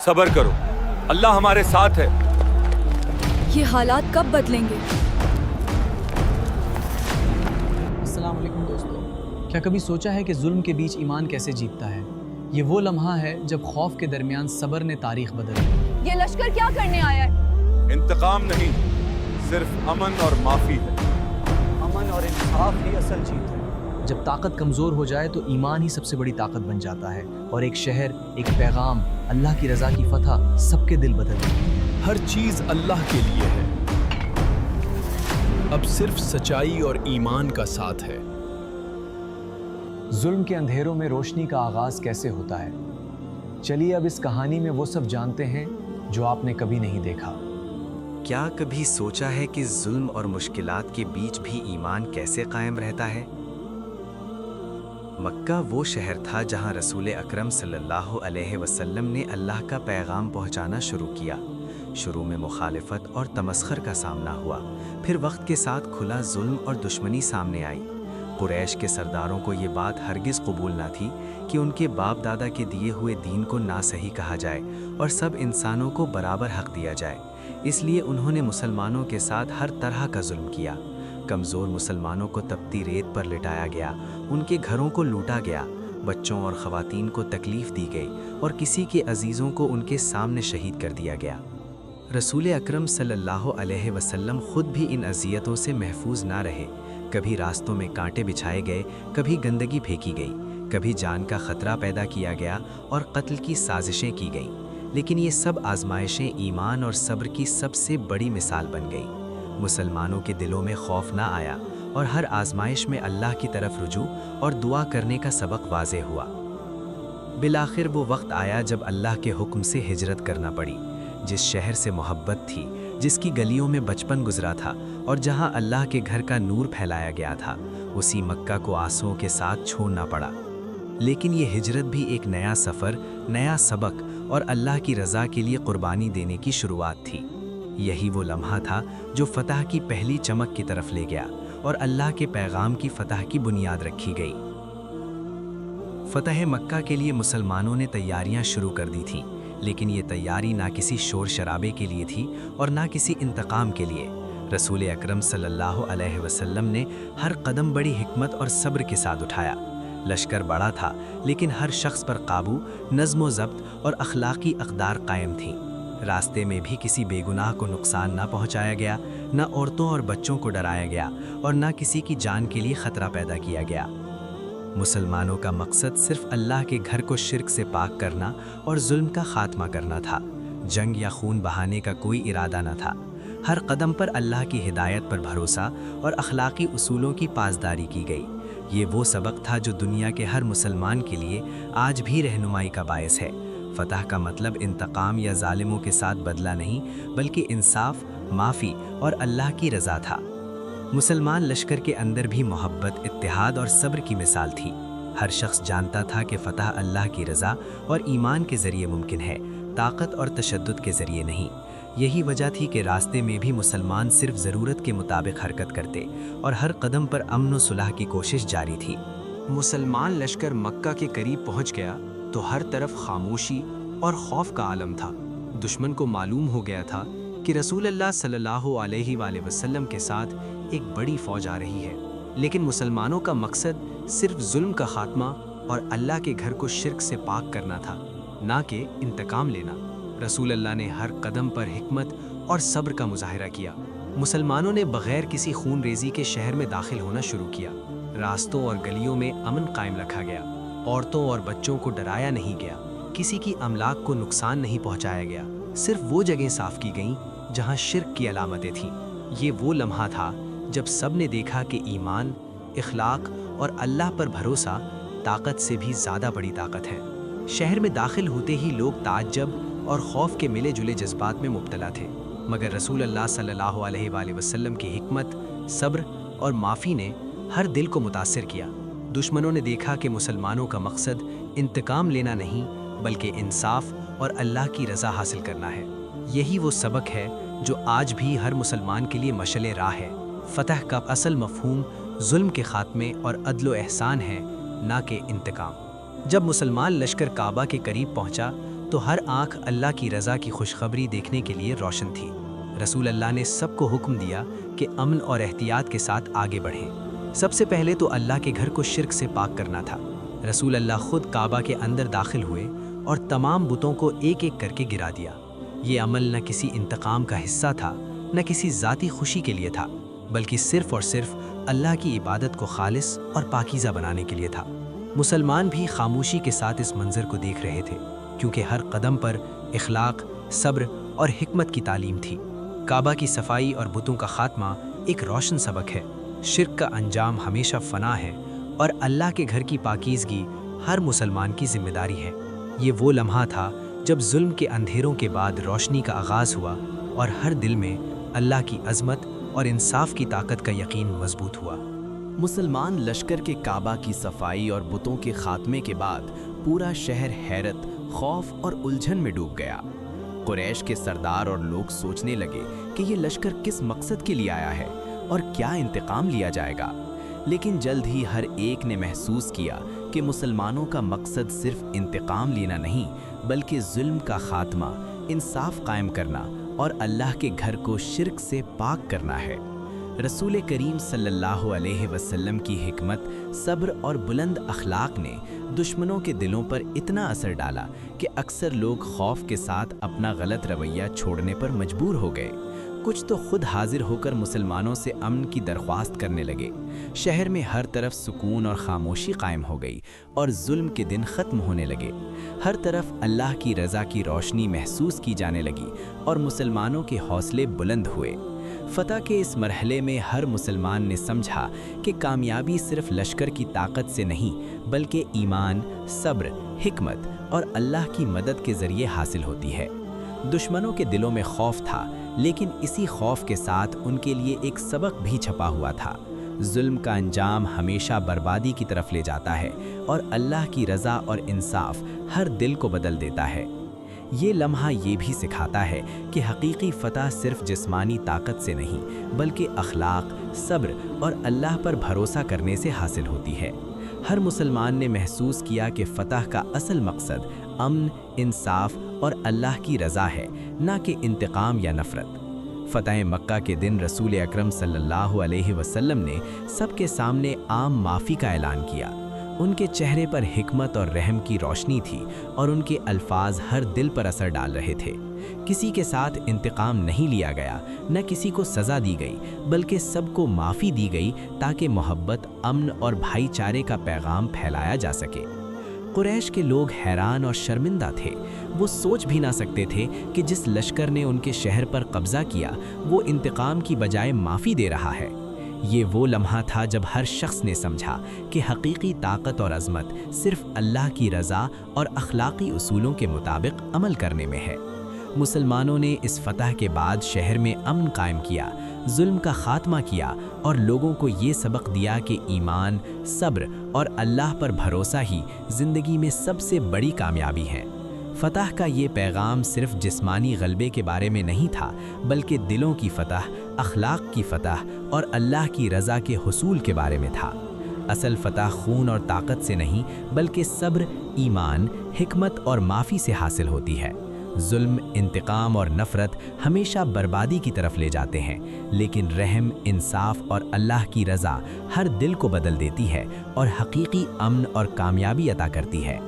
सबर करो, अल्लाह हमारे साथ है। ये हालात कब बदलेंगे? अस्सलाम वालेकुम दोस्तों, क्या कभी सोचा है कि जुल्म के बीच ईमान कैसे जीतता है? ये वो लम्हा है जब खौफ के दरमियान सब्र ने तारीख बदल दी। ये लश्कर क्या करने आया है? इंतकाम नहीं, सिर्फ अमन और माफी है। अमन और इंसाफ ही असल जीत है। जब ताकत कमज़ोर हो जाए तो ईमान ही सबसे बड़ी ताकत बन जाता है और एक शहर, एक पैगाम, अल्लाह की रज़ा की फतह सबके दिल बदल देती है। हर चीज अल्लाह के लिए है, अब सिर्फ सच्चाई और ईमान का साथ है। जुल्म के अंधेरों में रोशनी का आगाज़ कैसे होता है? चलिए अब इस कहानी में वो सब जानते हैं जो आपने कभी नहीं देखा। क्या कभी सोचा है कि जुल्म और मुश्किलात के बीच भी ईमान कैसे कायम रहता है? मक्का वो शहर था जहां रसूल अकरम सल्लल्लाहु अलैहि वसल्लम ने अल्लाह का पैगाम पहुंचाना शुरू किया। शुरू में मुखालिफत और तमस्खर का सामना हुआ, फिर वक्त के साथ खुला जुल्म और दुश्मनी सामने आई। कुरैश के सरदारों को ये बात हरगिज़ कबूल ना थी कि उनके बाप दादा के दिए हुए दीन को ना सही कहा जाए और सब इंसानों को बराबर हक दिया जाए। इसलिए उन्होंने मुसलमानों के साथ हर तरह का जुल्म किया। कमज़ोर मुसलमानों को तपती रेत पर लिटाया गया, उनके घरों को लूटा गया, बच्चों और ख़वातीन को तकलीफ़ दी गई और किसी के अजीज़ों को उनके सामने शहीद कर दिया गया। रसूल अकरम सल्लल्लाहु अलैहि वसल्लम खुद भी इन अजियतों से महफूज ना रहे। कभी रास्तों में कांटे बिछाए गए, कभी गंदगी फेंकी गई, कभी जान का ख़तरा पैदा किया गया और कत्ल की साजिशें की गईं। लेकिन ये सब आजमाइशें ईमान और सब्र की सबसे बड़ी मिसाल बन गई। मुसलमानों के दिलों में खौफ ना आया और हर आजमाइश में अल्लाह की तरफ रुजू और दुआ करने का सबक वाज़े हुआ। बिलाखिर वो वक्त आया जब अल्लाह के हुक्म से हिजरत करना पड़ी। जिस शहर से मोहब्बत थी, जिसकी गलियों में बचपन गुजरा था और जहां अल्लाह के घर का नूर फैलाया गया था, उसी मक्का को आंसुओं के साथ छोड़ना पड़ा। लेकिन ये हिजरत भी एक नया सफ़र, नया सबक और अल्लाह की रज़ा के लिए कुर्बानी देने की शुरुआत थी। यही वो लम्हा था जो फतह की पहली चमक की तरफ ले गया और अल्लाह के पैगाम की फतह की बुनियाद रखी गई। फतह मक्का के लिए मुसलमानों ने तैयारियां शुरू कर दी थीं, लेकिन ये तैयारी ना किसी शोर शराबे के लिए थी और ना किसी इंतकाम के लिए। रसूल अकरम सल्लल्लाहु अलैहि वसल्लम ने हर कदम बड़ी हिकमत और सब्र के साथ उठाया। लश्कर बड़ा था, लेकिन हर शख्स पर काबू, नज़्म व ज़ब्त और अखलाकी अक़दार कायम थीं। रास्ते में भी किसी बेगुनाह को नुकसान ना पहुंचाया गया, ना औरतों और बच्चों को डराया गया और ना किसी की जान के लिए ख़तरा पैदा किया गया। मुसलमानों का मकसद सिर्फ अल्लाह के घर को शिर्क से पाक करना और जुल्म का खात्मा करना था। जंग या खून बहाने का कोई इरादा न था। हर कदम पर अल्लाह की हिदायत पर भरोसा और अखलाकी उसूलों की पासदारी की गई। ये वो सबक था जो दुनिया के हर मुसलमान के लिए आज भी रहनुमाई का बायस है। फतह का मतलब इंतकाम या जालिमों के साथ बदला नहीं, बल्कि इंसाफ, माफ़ी और अल्लाह की रज़ा था। मुसलमान लश्कर के अंदर भी मोहब्बत, इत्तेहाद और सब्र की मिसाल थी। हर शख्स जानता था कि फतह अल्लाह की रज़ा और ईमान के ज़रिए मुमकिन है, ताकत और तशद्दुद के ज़रिए नहीं। यही वजह थी कि रास्ते में भी मुसलमान सिर्फ ज़रूरत के मुताबिक हरकत करते और हर कदम पर अमन व सुलह की कोशिश जारी थी। मुसलमान लश्कर मक्का के करीब पहुंच गया तो हर तरफ खामोशी और खौफ का आलम था। दुश्मन को मालूम हो गया था कि रसूल अल्लाह सल्लल्लाहु अलैहि वसल्लम के साथ एक बड़ी फौज आ रही है। लेकिन मुसलमानों का मकसद सिर्फ जुल्म का खात्मा और अल्लाह के घर को शिर्क से पाक करना था, ना कि इंतकाम लेना। रसूल अल्लाह ने हर कदम पर हिकमत और सब्र का मुजाहिरा किया। मुसलमानों ने बग़ैर किसी खून रेजी के शहर में दाखिल होना शुरू किया। रास्तों और गलियों में अमन कायम रखा गया, औरतों और बच्चों को डराया नहीं गया, किसी की अमलाक को नुकसान नहीं पहुंचाया गया। सिर्फ वो जगह साफ की गईं जहां शिर्क की अलामतें थीं। ये वो लम्हा था जब सब ने देखा कि ईमान, इखलाक और अल्लाह पर भरोसा ताकत से भी ज़्यादा बड़ी ताकत है। शहर में दाखिल होते ही लोग ताज्जुब और खौफ के मिले जुले जज्बात में मुब्तला थे, मगर रसूल अल्लाह सल्लल्लाहु अलैहि वसल्लम की हिकमत, सब्र और माफ़ी ने हर दिल को मुतासिर किया। दुश्मनों ने देखा कि मुसलमानों का मकसद इंतकाम लेना नहीं, बल्कि इंसाफ और अल्लाह की रज़ा हासिल करना है। यही वो सबक है जो आज भी हर मुसलमान के लिए मशअल राह है। फतह का असल मफहूम जुल्म के खात्मे और अदल व एहसान है, ना कि इंतकाम। जब मुसलमान लश्कर काबा के करीब पहुंचा تو ہر آنکھ اللہ کی رضا کی خوشخبری دیکھنے کے لیے روشن تھی۔ رسول اللہ نے سب کو حکم دیا کہ امن اور احتیاط کے ساتھ آگے بڑھیں۔ سب سے پہلے تو اللہ کے گھر کو شرک سے پاک کرنا تھا۔ رسول اللہ خود کعبہ کے اندر داخل ہوئے اور تمام بتوں کو ایک ایک کر کے گرا دیا۔ یہ عمل نہ کسی انتقام کا حصہ تھا، نہ کسی ذاتی خوشی کے لیے تھا، بلکہ صرف اور صرف اللہ کی عبادت کو خالص اور پاکیزہ بنانے کے لیے تھا۔ مسلمان بھی خاموشی کے ساتھ اس منظر کو دیکھ رہے تھے، کیونکہ ہر قدم پر اخلاق، صبر اور حکمت کی تعلیم تھی۔ کعبہ کی صفائی اور بتوں کا خاتمہ ایک روشن سبق ہے۔ شرک کا انجام ہمیشہ فنا ہے، اور اللہ کے گھر کی پاکیزگی ہر مسلمان کی ذمہ داری ہے۔ یہ وہ لمحہ تھا جب ظلم کے اندھیروں کے بعد روشنی کا آغاز ہوا اور ہر دل میں اللہ کی عظمت اور انصاف کی طاقت کا یقین مضبوط ہوا۔ مسلمان لشکر کے کعبہ کی صفائی اور بتوں کے خاتمے کے بعد پورا شہر حیرت، خوف اور الجھن میں ڈوب گیا۔ قریش کے سردار اور لوگ سوچنے لگے کہ یہ لشکر کس مقصد کے لیے آیا ہے اور کیا انتقام لیا جائے گا۔ لیکن جلد ہی ہر ایک نے محسوس کیا کہ مسلمانوں کا مقصد صرف انتقام لینا نہیں، بلکہ ظلم کا خاتمہ، انصاف قائم کرنا اور اللہ کے گھر کو شرک سے پاک کرنا ہے۔ رسول کریم صلی اللہ علیہ وسلم کی حکمت، صبر اور بلند اخلاق نے دشمنوں کے دلوں پر اتنا اثر ڈالا کہ اکثر لوگ خوف کے ساتھ اپنا غلط رویہ چھوڑنے پر مجبور ہو گئے۔ کچھ تو خود حاضر ہو کر مسلمانوں سے امن کی درخواست کرنے لگے۔ شہر میں ہر طرف سکون اور خاموشی قائم ہو گئی اور ظلم کے دن ختم ہونے لگے۔ ہر طرف اللہ کی رضا کی روشنی محسوس کی جانے لگی اور مسلمانوں کے حوصلے بلند ہوئے۔ فتح کے اس مرحلے میں ہر مسلمان نے سمجھا کہ کامیابی صرف لشکر کی طاقت سے نہیں، بلکہ ایمان، صبر، حکمت اور اللہ کی مدد کے ذریعے حاصل ہوتی ہے۔ دشمنوں کے دلوں میں خوف تھا، لیکن اسی خوف کے ساتھ ان کے لیے ایک سبق بھی چھپا ہوا تھا۔ ظلم کا انجام ہمیشہ بربادی کی طرف لے جاتا ہے، اور اللہ کی رضا اور انصاف ہر دل کو بدل دیتا ہے۔ یہ لمحہ یہ بھی سکھاتا ہے کہ حقیقی فتح صرف جسمانی طاقت سے نہیں، بلکہ اخلاق، صبر اور اللہ پر بھروسہ کرنے سے حاصل ہوتی ہے۔ ہر مسلمان نے محسوس کیا کہ فتح کا اصل مقصد امن، انصاف اور اللہ کی رضا ہے، نہ کہ انتقام یا نفرت۔ فتح مکہ کے دن رسول اکرم صلی اللہ علیہ وسلم نے سب کے سامنے عام معافی کا اعلان کیا۔ ان کے چہرے پر حکمت اور رحم کی روشنی تھی، اور ان کے الفاظ ہر دل پر اثر ڈال رہے تھے۔ کسی کے ساتھ انتقام نہیں لیا گیا، نہ کسی کو سزا دی گئی، بلکہ سب کو معافی دی گئی تاکہ محبت، امن اور بھائی چارے کا پیغام پھیلایا جا سکے۔ قریش کے لوگ حیران اور شرمندہ تھے۔ وہ سوچ بھی نہ سکتے تھے کہ جس لشکر نے ان کے شہر پر قبضہ کیا، وہ انتقام کی بجائے معافی دے رہا ہے۔ یہ وہ لمحہ تھا جب ہر شخص نے سمجھا کہ حقیقی طاقت اور عظمت صرف اللہ کی رضا اور اخلاقی اصولوں کے مطابق عمل کرنے میں ہے۔ مسلمانوں نے اس فتح کے بعد شہر میں امن قائم کیا، ظلم کا خاتمہ کیا اور لوگوں کو یہ سبق دیا کہ ایمان، صبر اور اللہ پر بھروسہ ہی زندگی میں سب سے بڑی کامیابی ہے۔ فتح کا یہ پیغام صرف جسمانی غلبے کے بارے میں نہیں تھا، بلکہ دلوں کی فتح، اخلاق کی فتح اور اللہ کی رضا کے حصول کے بارے میں تھا۔ اصل فتح خون اور طاقت سے نہیں، بلکہ صبر، ایمان، حکمت اور معافی سے حاصل ہوتی ہے۔ ظلم، انتقام اور نفرت ہمیشہ بربادی کی طرف لے جاتے ہیں، لیکن رحم، انصاف اور اللہ کی رضا ہر دل کو بدل دیتی ہے اور حقیقی امن اور کامیابی عطا کرتی ہے۔